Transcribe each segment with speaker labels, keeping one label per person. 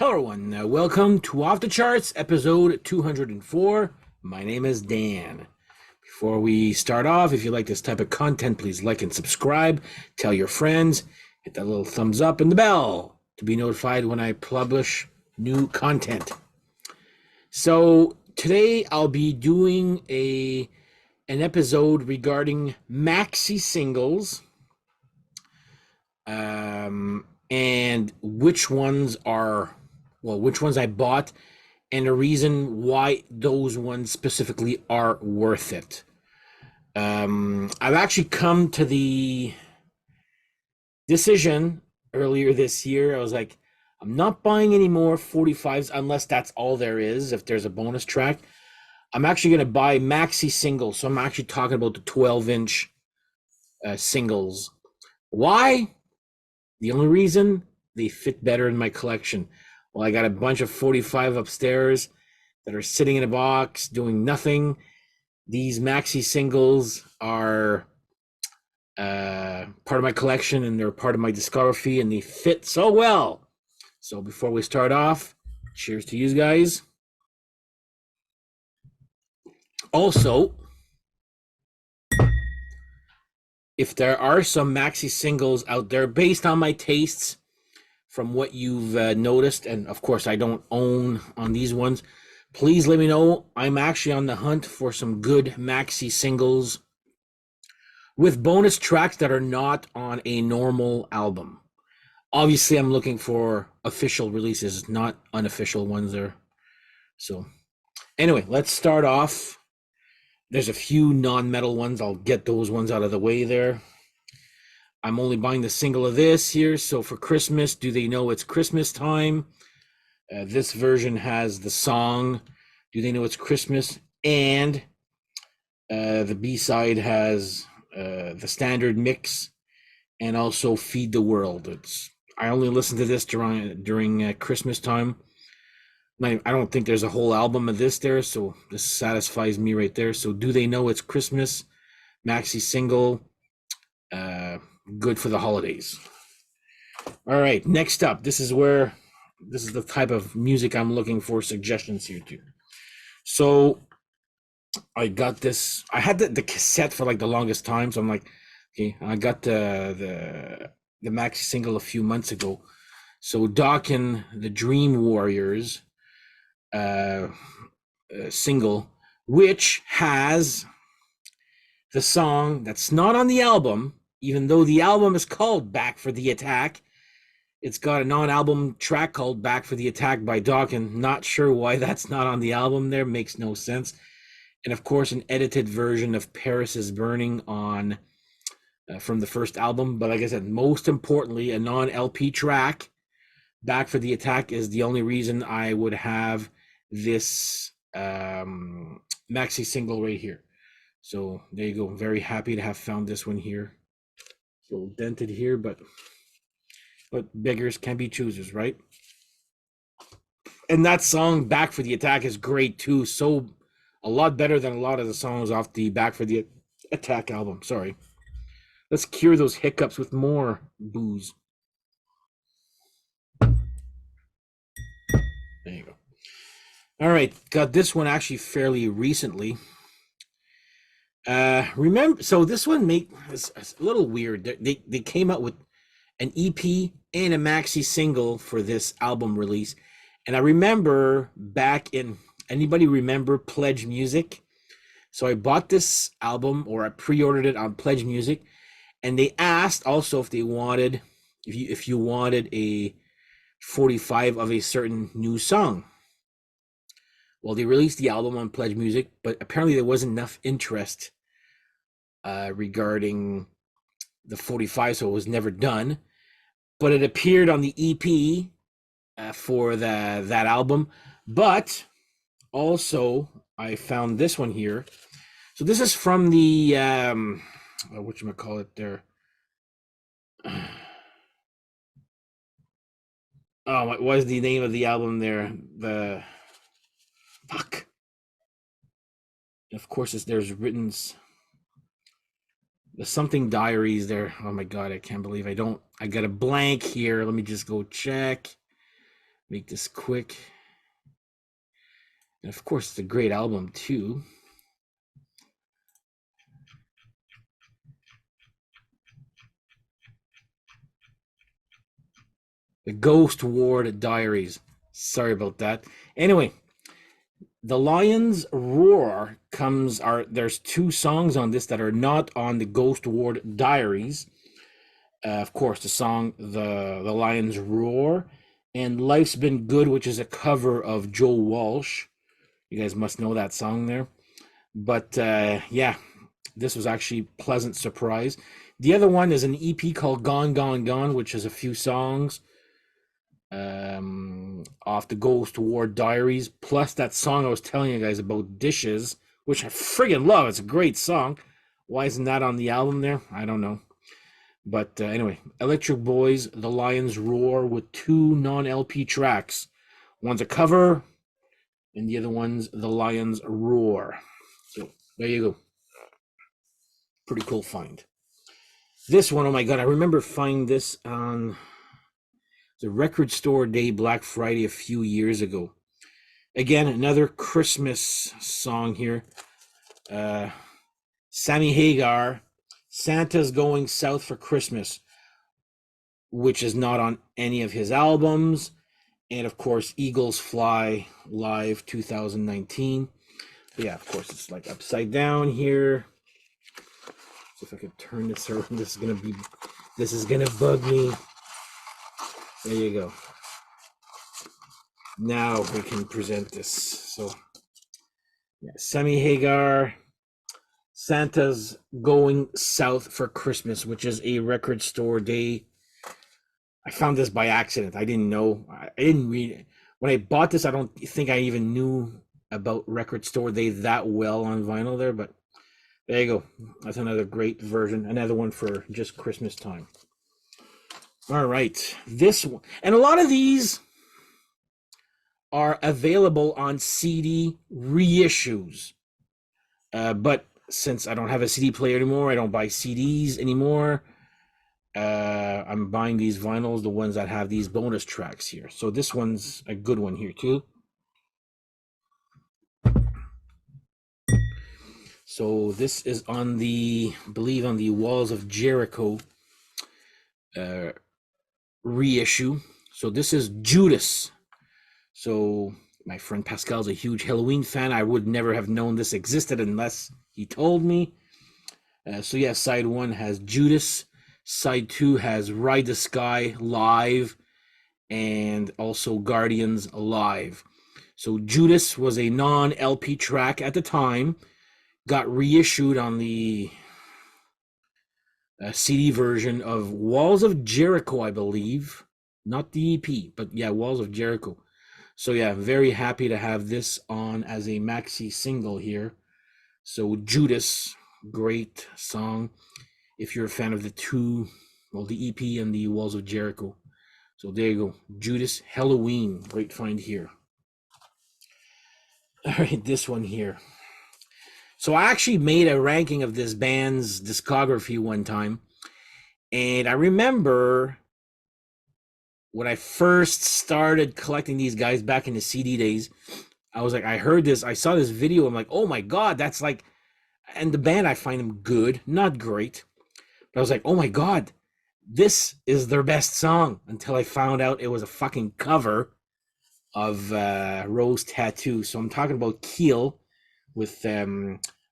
Speaker 1: Hello, everyone. Welcome to Off the Charts, episode 204. My name is Dan. Before we start off, if you like this type of content, please like and subscribe. Tell your friends. Hit that little thumbs up and the bell to be notified when I publish new content. So today I'll be doing an episode regarding Maxi-Singles. And which ones I bought and the reason why those ones specifically are worth it. I've actually come to the decision earlier this year. I was like, I'm not buying any more 45s unless that's all there is, if there's a bonus track. I'm actually going to buy Maxi-Singles, so I'm actually talking about the 12-inch singles. Why? The only reason, they fit better in my collection. Well, I got a bunch of 45 upstairs that are sitting in a box doing nothing. These Maxi-Singles are part of my collection and they're part of my discography and they fit so well. So before we start off, cheers to you guys. Also, if there are some Maxi-Singles out there based on my tastes, from what you've noticed, and of course I don't own on these ones, please let me know. I'm actually on the hunt for some good Maxi-Singles with bonus tracks that are not on a normal album. Obviously, I'm looking for official releases, not unofficial ones there. So anyway, let's start off. There's a few non-metal ones. I'll get those ones out of the way there. I'm only buying the single of this here. So for Christmas, do they know it's Christmas time? This version has the song, Do They Know It's Christmas? And the B-side has the standard mix and also Feed the World. I only listen to this during Christmas time. I don't think there's a whole album of this there, so this satisfies me right there. So Do They Know It's Christmas? Maxi-Single. Good for the holidays. All right, next up, this is the type of music I'm looking for suggestions here too. So I got this. I had the cassette for like the longest time, so I'm like, okay, I got the Maxi-Single a few months ago. So Dawkins, the Dream Warriors single, which has the song that's not on the album, even though the album is called Back for the Attack. It's got a non-album track called Back for the Attack by Dawkins. Not sure why that's not on the album there. Makes no sense. And of course, an edited version of Paris is Burning on from the first album. But like I said, most importantly, a non-LP track. Back for the Attack is the only reason I would have this Maxi-Single right here. So there you go. I'm very happy to have found this one here. A little dented here, but beggars can be choosers, right? And that song, Back for the Attack, is great too. So a lot better than a lot of the songs off the Back for the Attack album. Sorry. Let's cure those hiccups with more booze. There you go. All right, got this one actually fairly recently. Remember, so this one it's a little weird. They came out with an EP and a maxi single for this album release, and I remember back in, anybody remember Pledge Music? So I bought this album, or I pre-ordered it on Pledge Music, and they asked also if you wanted a 45 of a certain new song. Well, they released the album on Pledge Music, but apparently there wasn't enough interest regarding the 45, so it was never done. But it appeared on the EP for that album. But also, I found this one here. So this is from the whatchamacallit there. Oh, what was the name of the album there? The fuck. Of course, there's written the something diaries there. Oh my god, I can't believe I got a blank here. Let me just go check. Make this quick. And of course, it's a great album too. The Ghost Ward Diaries. Sorry about that. Anyway, the Lion's Roar there's two songs on this that are not on the Ghost Ward Diaries. Of course, the song the Lion's Roar and Life's Been Good, which is a cover of Joe Walsh. You guys must know that song there. But yeah, this was actually a pleasant surprise. The other one is an EP called Gone, Gone, Gone, which is a few songs off the Ghost Ward Diaries, plus that song I was telling you guys about, Dishes, which I friggin' love. It's a great song. Why isn't that on the album there? I don't know. But anyway, Electric Boys, The Lion's Roar, with two non-LP tracks. One's a cover, and the other one's The Lion's Roar. So there you go. Pretty cool find. This one, oh my god, I remember finding this on the Record Store Day Black Friday a few years ago. Again, another Christmas song here. Sammy Hagar, Santa's Going South for Christmas, which is not on any of his albums. And of course, Eagles Fly Live 2019. But yeah, of course, it's like upside down here. So if I could turn this around, this is gonna bug me. There you go. Now we can present this. So yeah, Sammy Hagar, Santa's Going South for Christmas, which is a Record Store Day. I found this by accident. I didn't know. I didn't read it. When I bought this, I don't think I even knew about Record Store Day that well on vinyl there, but there you go. That's another great version. Another one for just Christmas time. All right. This one. And a lot of these are available on CD reissues. But since I don't have a CD player anymore, I don't buy CDs anymore. I'm buying these vinyls, the ones that have these bonus tracks here. So this one's a good one here too. So this is on the, I believe on the Walls of Jericho reissue. So this is Judas. So my friend Pascal's a huge Helloween fan. I would never have known this existed unless he told me. So yeah, side one has Judas. Side two has Ride the Sky Live and also Guardians Live. So Judas was a non-LP track at the time, got reissued on the CD version of Walls of Jericho, I believe. Not the EP, but yeah, Walls of Jericho. So yeah, very happy to have this on as a maxi single here. So Judas, great song. If you're a fan of the EP and the Walls of Jericho. So there you go. Judas, Helloween. Great find here. All right, this one here. So I actually made a ranking of this band's discography one time. And I remember when I first started collecting these guys back in the CD days, I was like, I heard this, I saw this video, I'm like, oh my God, that's like, and the band, I find them good, not great. But I was like, oh my God, this is their best song, until I found out it was a fucking cover of Rose Tattoo. So I'm talking about Keel with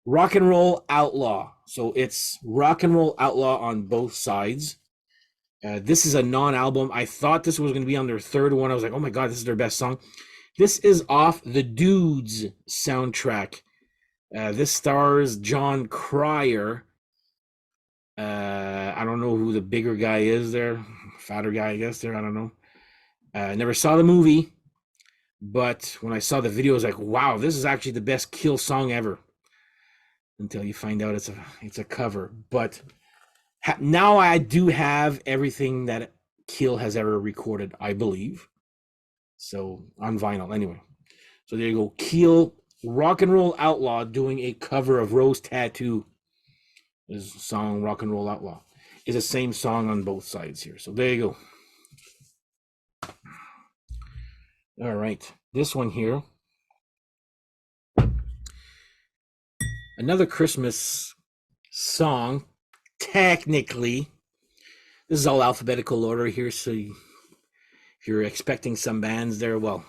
Speaker 1: Rock and Roll Outlaw. So it's Rock and Roll Outlaw on both sides. This is a non-album. I thought this was going to be on their third one. I was like, oh my God, this is their best song. This is off the Dudes soundtrack. This stars John Cryer. I don't know who the bigger guy is there. Fatter guy, I guess, there. I don't know. I never saw the movie, but when I saw the video, I was like, wow, this is actually the best Keel song ever. Until you find out it's a cover. But now I do have everything that Keel has ever recorded, I believe. So on vinyl, anyway. So there you go. Keel, Rock and Roll Outlaw, doing a cover of Rose Tattoo. This song, Rock and Roll Outlaw, is the same song on both sides here. So there you go. All right, this one here, another Christmas song. Technically, this is all alphabetical order here, so if you're expecting some bands there, well,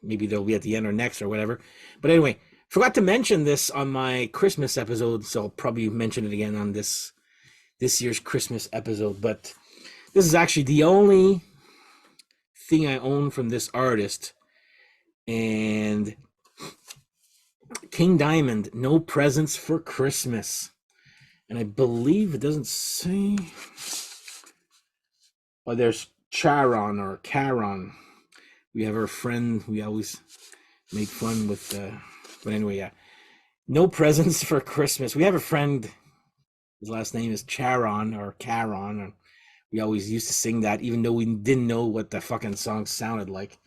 Speaker 1: maybe they'll be at the end or next or whatever. But anyway, forgot to mention this on my Christmas episode, so I'll probably mention it again on this year's Christmas episode. But this is actually the only thing I own from this artist, and King Diamond, No Presents for Christmas. And I believe it doesn't say. Oh, there's Charon or Charon. We have our friend we always make fun with. But anyway, yeah. No Presents for Christmas. We have a friend. His last name is Charon or Charon. And we always used to sing that, even though we didn't know what the fucking song sounded like.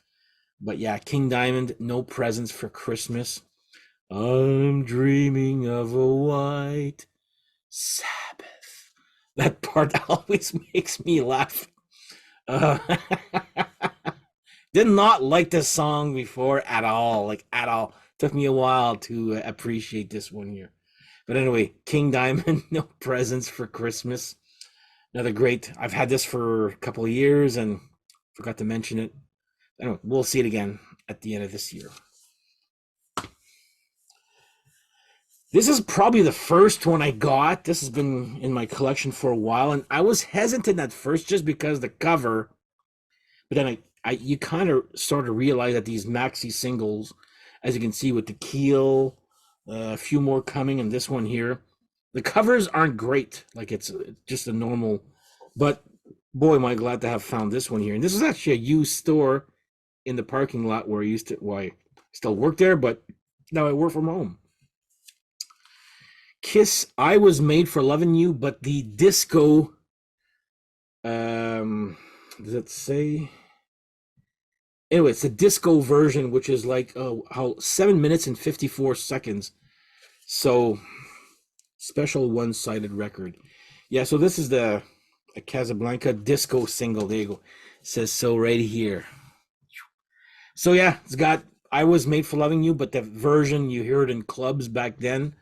Speaker 1: But yeah, King Diamond, No Presents for Christmas. I'm dreaming of a white Sabbath. That part always makes me laugh. Uh, did not like this song before at all, like at all. Took me a while to appreciate this one here. But anyway, King Diamond, No Presents for Christmas. Another great. I've had this for a couple of years and forgot to mention it. Anyway, we'll see it again at the end of this year. This is probably the first one I got. This has been in my collection for a while, and I was hesitant at first just because the cover. But then you kind of sort of realize that these Maxi-Singles, as you can see with the Keel, a few more coming, and this one here, the covers aren't great. Like it's just a normal, but boy, am I glad to have found this one here. And this is actually a used store in the parking lot where I used to. Well, I still work there, but now I work from home. Kiss, I Was Made for Loving You, but the disco, does it say? Anyway, it's the disco version, which is like how 7 minutes and 54 seconds. So special one-sided record. Yeah, so this is the Casablanca disco single. There you go. It says so right here. So yeah, it's got I Was Made for Loving You, but the version you hear it in clubs back then.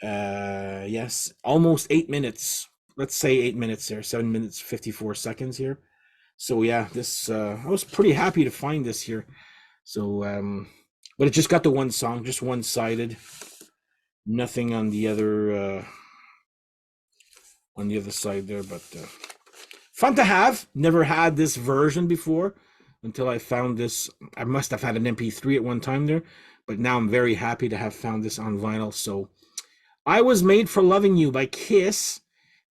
Speaker 1: Yes, almost 8 minutes. Let's say 8 minutes there, 7 minutes 54 seconds here. So yeah, this I was pretty happy to find this here. So but it just got the one song, just one-sided. Nothing on the other side there, but fun to have. Never had this version before until I found this. I must have had an MP3 at one time there, but now I'm very happy to have found this on vinyl. So I Was Made for Loving You by Kiss,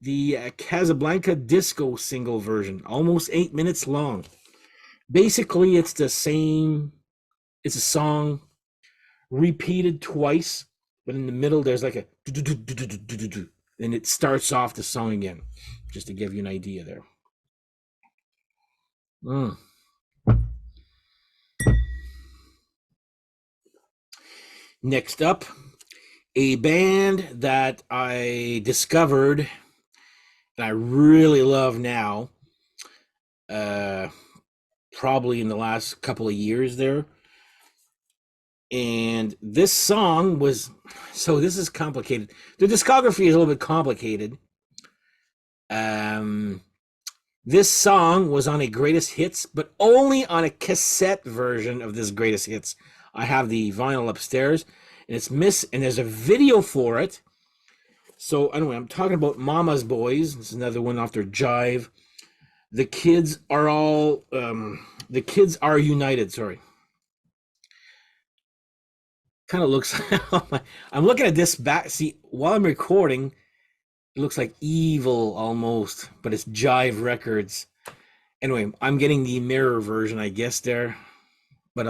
Speaker 1: the Casablanca disco single version, almost 8 minutes long. Basically, it's the same, it's a song repeated twice, but in the middle there's like a and it starts off the song again, just to give you an idea there. Next up, a band that I discovered and I really love now, probably in the last couple of years there. And this song was, so this is complicated. The discography is a little bit complicated. This song was on a greatest hits, but only on a cassette version of this greatest hits. I have the vinyl upstairs, and and there's a video for it. So anyway, I'm talking about Mama's Boys. This is another one off their Jive. The kids are all, the kids are united. Sorry. Kind of looks. I'm looking at this back. See, while I'm recording, it looks like Evil almost, but it's Jive Records. Anyway, I'm getting the mirror version, I guess there, but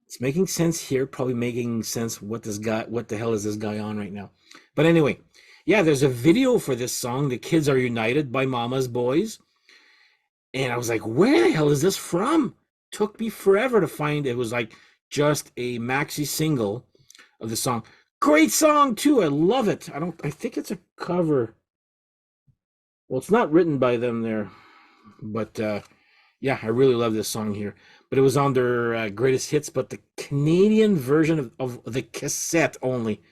Speaker 1: it's making sense here. Probably making sense. What the hell is this guy on right now? But anyway, yeah, there's a video for this song, "The Kids Are United" by Mama's Boys, and I was like, where the hell is this from? Took me forever to find. It was like just a maxi single of the song. Great song too. I love it. I think it's a cover. Well, it's not written by them there, but Yeah, I really love this song here. But it was on their greatest hits, but the Canadian version of the cassette only.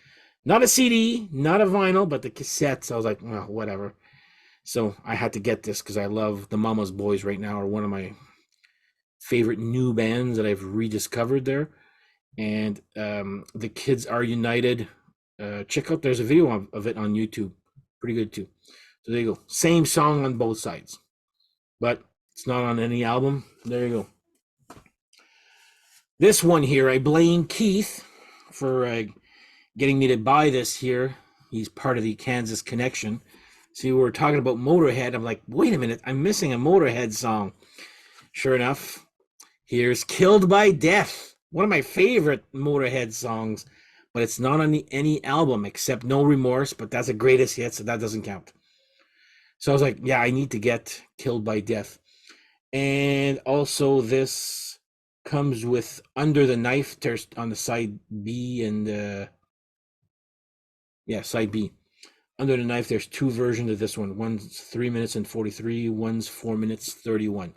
Speaker 1: Not a CD, not a vinyl, but the cassettes. I was like, well, whatever. So I had to get this because I love the Mama's Boys right now, are one of my favorite new bands that I've rediscovered there. And the Kids Are United. Check out, there's a video of it on YouTube. Pretty good too. So there you go. Same song on both sides, but it's not on any album. There you go. This one here, I blame Keith for getting me to buy this here. He's part of the Kansas Connection. See, we were talking about Motorhead. I'm like, wait a minute, I'm missing a Motorhead song. Sure enough, here's Killed by Death, one of my favorite Motorhead songs, but it's not on any album except No Remorse, but that's a greatest hit, so that doesn't count. So I was like, yeah, I need to get Killed by Death. And also this comes with Under the Knife. There's on the side B and side B. Under the Knife, there's two versions of this one. One's 3 minutes and 43, one's 4 minutes 31.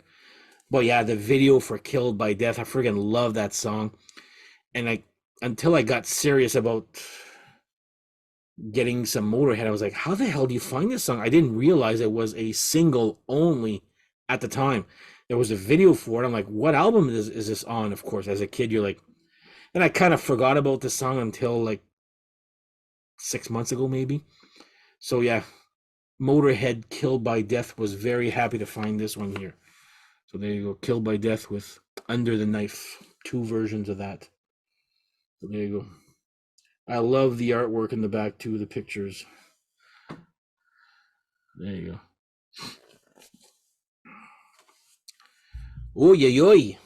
Speaker 1: But yeah, the video for Killed by Death, I friggin' love that song. And until I got serious about getting some Motorhead, I was like, how the hell do you find this song? I didn't realize it was a single only at the time. There was a video for it. I'm like, what album is this on? Of course, as a kid, you're like, and I kind of forgot about the song until like 6 months ago, maybe. So yeah, Motorhead Killed by Death, was very happy to find this one here. So there you go, Killed by Death with Under the Knife, two versions of that. So there you go. I love the artwork in the back too, the pictures. There you go. Oy, oy, oy.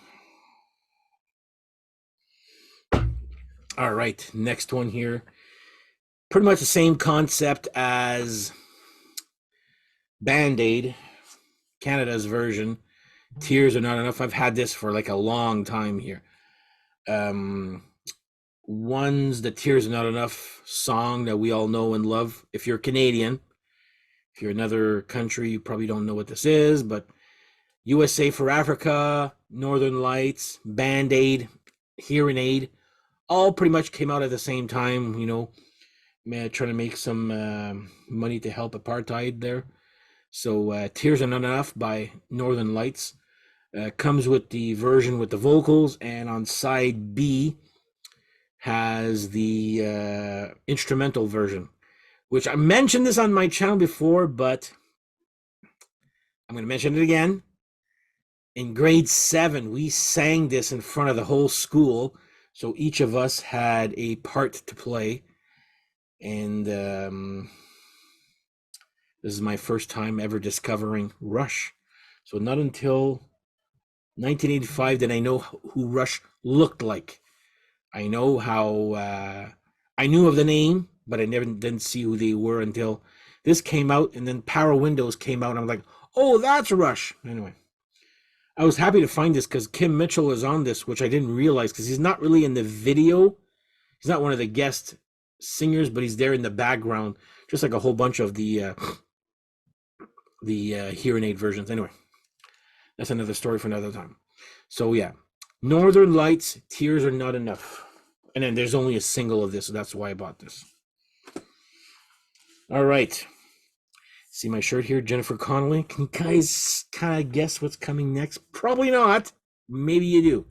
Speaker 1: All right, next one here. Pretty much the same concept as Band-Aid, Canada's version. Tears Are Not Enough. I've had this for like a long time here. One's the Tears Are Not Enough song that we all know and love. If you're Canadian, if you're another country, you probably don't know what this is, but USA for Africa, Northern Lights, Band-Aid, Hearing Aid, all pretty much came out at the same time, you know, trying to make some money to help apartheid there. So Tears Are Not Enough by Northern Lights comes with the version with the vocals, and on side B has the instrumental version, which I mentioned this on my channel before, but I'm going to mention it again. In grade 7, we sang this in front of the whole school, so each of us had a part to play. And this is my first time ever discovering Rush. So not until 1985 did I know who Rush looked like. I know how I knew of the name, but I didn't see who they were until this came out, and then Power Windows came out, and I'm like, oh, that's Rush. Anyway, I was happy to find this because Kim Mitchell is on this, which I didn't realize because he's not really in the video. He's not one of the guest singers, but he's there in the background, just like a whole bunch of the Hearing Aid versions. Anyway, that's another story for another time. So yeah, Northern Lights, Tears Are Not Enough. And then there's only a single of this, so that's why I bought this. All right. See my shirt here, Jennifer Connelly. Can you guys kind of guess what's coming next? Probably not. Maybe you do.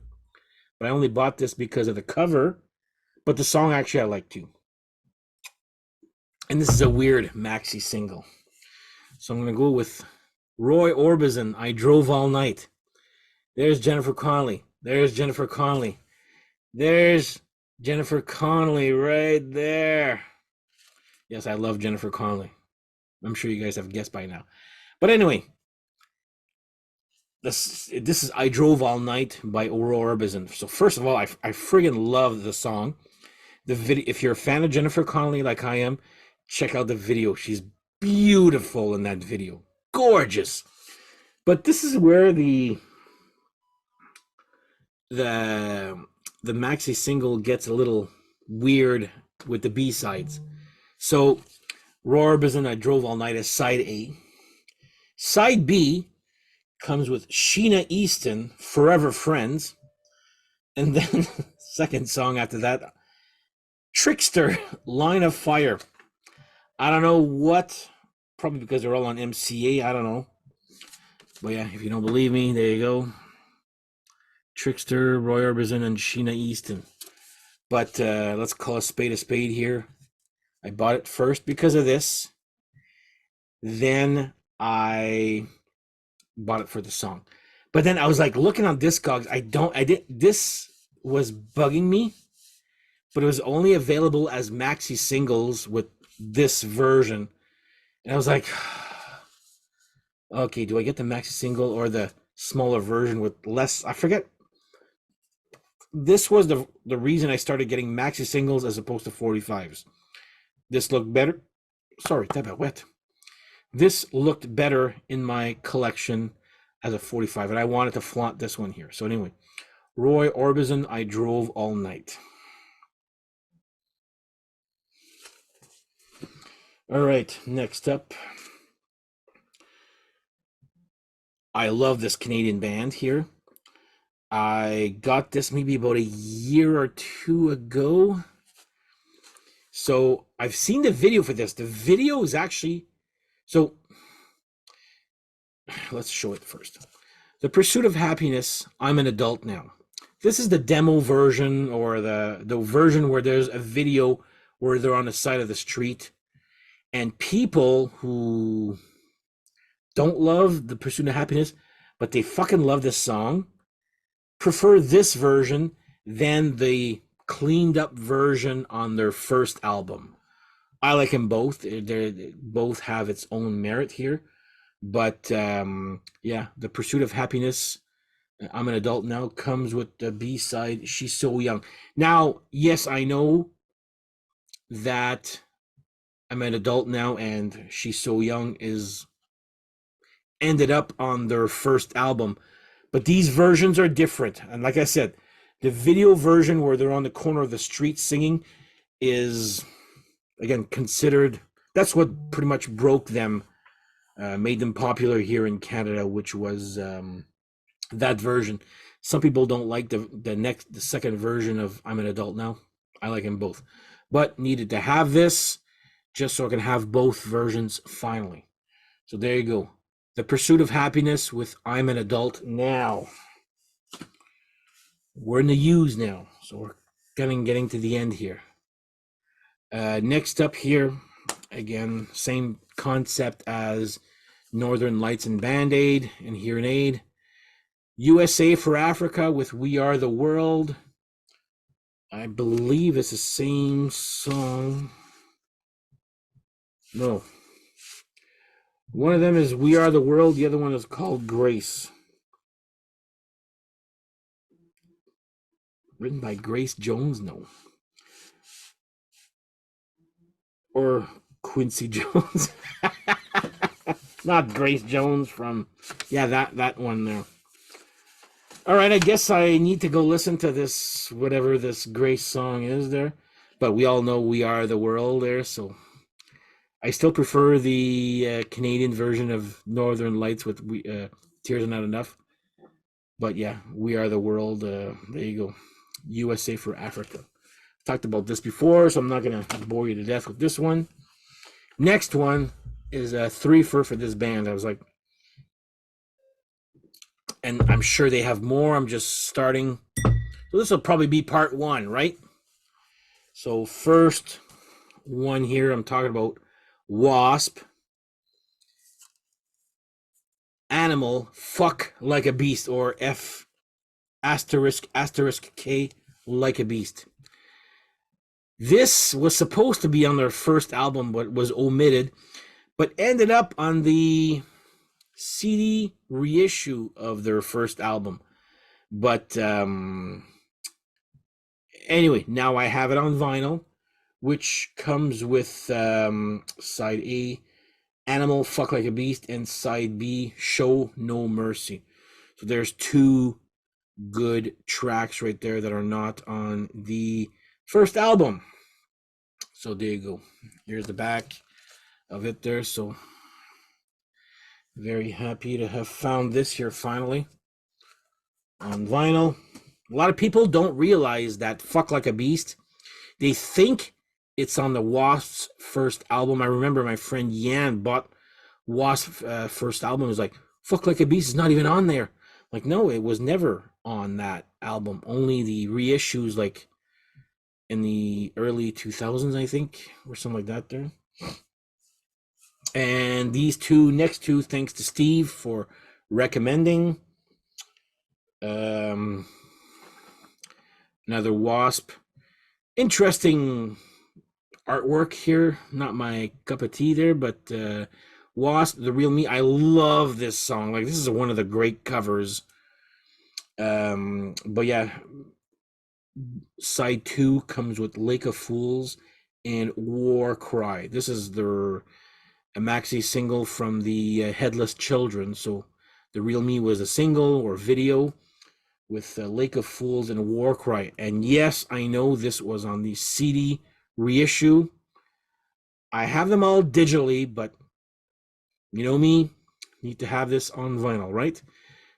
Speaker 1: But I only bought this because of the cover. But the song actually I like too. And this is a weird maxi single. So I'm going to go with Roy Orbison, I Drove All Night. There's Jennifer Connelly. There's Jennifer Connelly. There's Jennifer Connelly right there. Yes, I love Jennifer Connelly. I'm sure you guys have guessed by now. But anyway, this is I Drove All Night by Roy Orbison. So first of all, I friggin' love the song. The video, if you're a fan of Jennifer Connelly like I am, check out the video. She's beautiful in that video. Gorgeous. But this is where the maxi single gets a little weird with the B-sides. So Roy Orbison, I Drove All Night is side A. Side B comes with Sheena Easton, Forever Friends. And then second song after that, Trickster, Line of Fire. I don't know what, probably because they're all on MCA, I don't know. But yeah, if you don't believe me, there you go. Trickster, Roy Orbison, and Sheena Easton. But let's call a spade here. I bought it first because of this. Then I bought it for the song. But then I was like looking on Discogs. This was bugging me, but it was only available as maxi singles with this version. And I was like, okay, do I get the maxi single or the smaller version with less? I forget. This was the reason I started getting maxi singles as opposed to 45s. This looked better. Sorry, that got wet. This looked better in my collection as a 45, and I wanted to flaunt this one here. So anyway, Roy Orbison, I Drove All Night. All right, next up. I love this Canadian band here. I got this maybe about a year or two ago. So I've seen the video for this. The video is actually, so let's show it first. The Pursuit of Happiness, I'm an Adult Now. This is the demo version, or the version where there's a video where they're on the side of the street. And people who don't love the Pursuit of Happiness, but they fucking love this song, prefer this version than the cleaned up version on their first album. I like them both. They both have its own merit here. But yeah, the Pursuit of Happiness, I'm an Adult Now, comes with the B-side, She's So Young. Now, yes, I know that I'm an Adult Now and She's So Young is ended up on their first album, but these versions are different. And like I said, the video version where they're on the corner of the street singing is, again, considered, that's what pretty much broke them, made them popular here in Canada, which was that version. Some people don't like the second version of I'm an Adult Now. I like them both, but needed to have this just so I can have both versions finally. So there you go. The Pursuit of Happiness with I'm an Adult Now. We're in the U's now, so we're getting to the end here. Next up here, again, same concept as Northern Lights and Band-Aid and Hearing Aid. USA for Africa with We Are the World. I believe it's the same song. No. One of them is We Are the World. The other one is called Grace. Written by Grace Jones? No. Or Quincy Jones. Not Grace Jones from, yeah, that one there. All right, I guess I need to go listen to this, whatever this Grace song is there. But we all know We Are the World there, so I still prefer the Canadian version of Northern Lights with Tears Are Not Enough. But yeah, We Are the World. There you go. USA for Africa. Talked about this before, so I'm not going to bore you to death with this one. Next one is a threefer for this band. I was like, and I'm sure they have more. I'm just starting. So this will probably be part one, right? So first one here, I'm talking about WASP. Animal, Fuck Like a Beast, or F asterisk K Like a Beast. This was supposed to be on their first album, but was omitted, but ended up on the CD reissue of their first album. But anyway, now I have it on vinyl, which comes with side A, Animal, Fuck Like a Beast, and side B, Show No Mercy. So there's two good tracks right there that are not on the first album. So there you go. Here's the back of it there. So Very happy to have found this here finally on vinyl. A lot of people don't realize that Fuck Like a Beast, they think it's on the Wasp's first album. I remember my friend Yan bought Wasp's first album. It was like, Fuck Like a Beast is not even on there. Like, no, it was never on that album. Only the reissues, like in the early 2000s, I think, or something like that there. And these next two, thanks to Steve for recommending. Another Wasp. Interesting artwork here. Not my cup of tea there, but Wasp, The Real Me. I love this song. Like, this is one of the great covers. But yeah, side 2 comes with Lake of Fools and War Cry. This is a maxi single from the Headless Children. So The Real Me was a single or video with Lake of Fools and War Cry. And yes, I know this was on the CD reissue. I have them all digitally, but you know me, need to have this on vinyl, right?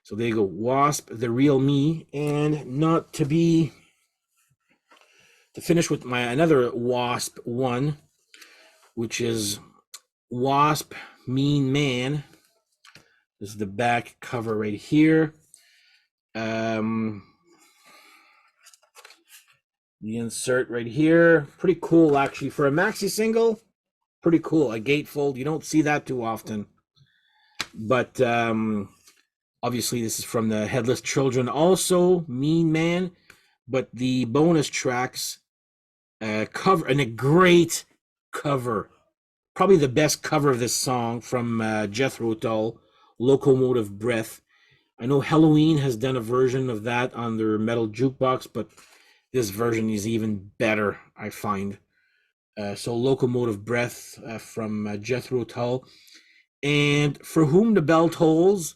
Speaker 1: So there you go, Wasp, The Real Me. And not to finish with my another Wasp one, which is Wasp Mean Man. This is the back cover right here. The insert right here, pretty cool actually for a maxi single. Pretty cool, a gatefold. You don't see that too often. But obviously this is from the Headless Children, also Mean Man. But the bonus tracks cover, and a great cover, probably the best cover of this song from Jethro Tull, Locomotive Breath. I know Helloween has done a version of that on their Metal Jukebox, but this version is even better, I find. So Locomotive Breath from Jethro Tull. And For Whom the Bell Tolls,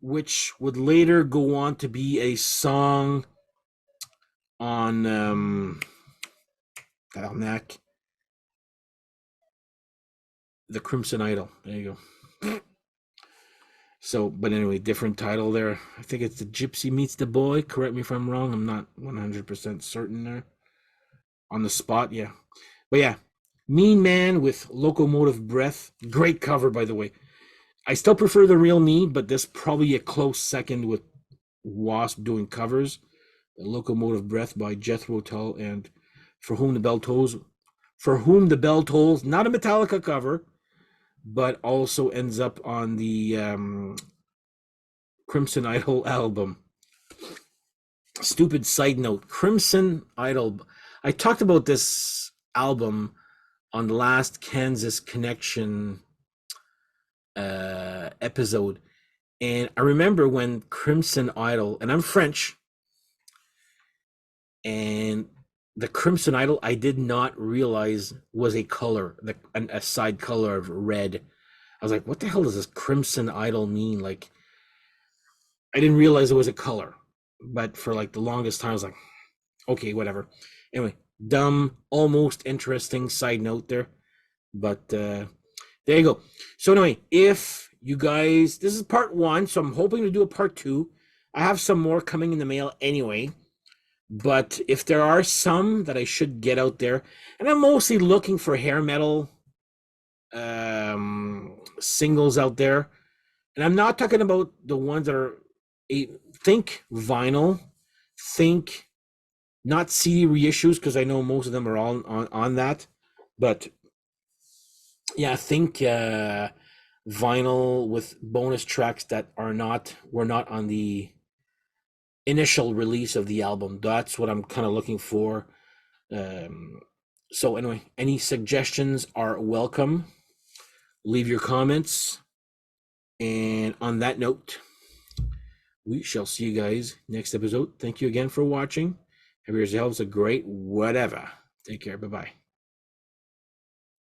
Speaker 1: which would later go on to be a song on The Crimson Idol. There you go. So, but anyway, different title there. I think it's The Gypsy Meets the Boy. Correct me if I'm wrong. I'm not 100% certain there. On the spot, yeah. But yeah, Mean Man with Locomotive Breath. Great cover, by the way. I still prefer The Real Me, but this probably a close second with Wasp doing covers. Locomotive Breath by Jethro Tull and For Whom the Bell Tolls. For Whom the Bell Tolls, not a Metallica cover, but also ends up on the Crimson Idol album. Stupid side note, Crimson Idol. I talked about this album on the last Kansas Connection episode. And I remember when Crimson Idol, and I'm French, and the Crimson Idol, I did not realize was a color, a side color of red. I was like, what the hell does this Crimson Idol mean? Like, I didn't realize it was a color. But for like the longest time, I was like, okay, whatever. Anyway, dumb, almost interesting side note there. But there you go. So anyway, if you guys, this is part 1, so I'm hoping to do a part 2. I have some more coming in the mail anyway. But if there are some that I should get out there, and I'm mostly looking for hair metal singles out there, and I'm not talking about the ones that are think vinyl, think not CD reissues, because I know most of them are all on that, but yeah, think vinyl with bonus tracks that were not on the initial release of the album. That's what I'm kind of looking for. So anyway, any suggestions are welcome. Leave your comments. And on that note, we shall see you guys next episode. Thank you again for watching. Have yourselves a great whatever. Take care. Bye-bye.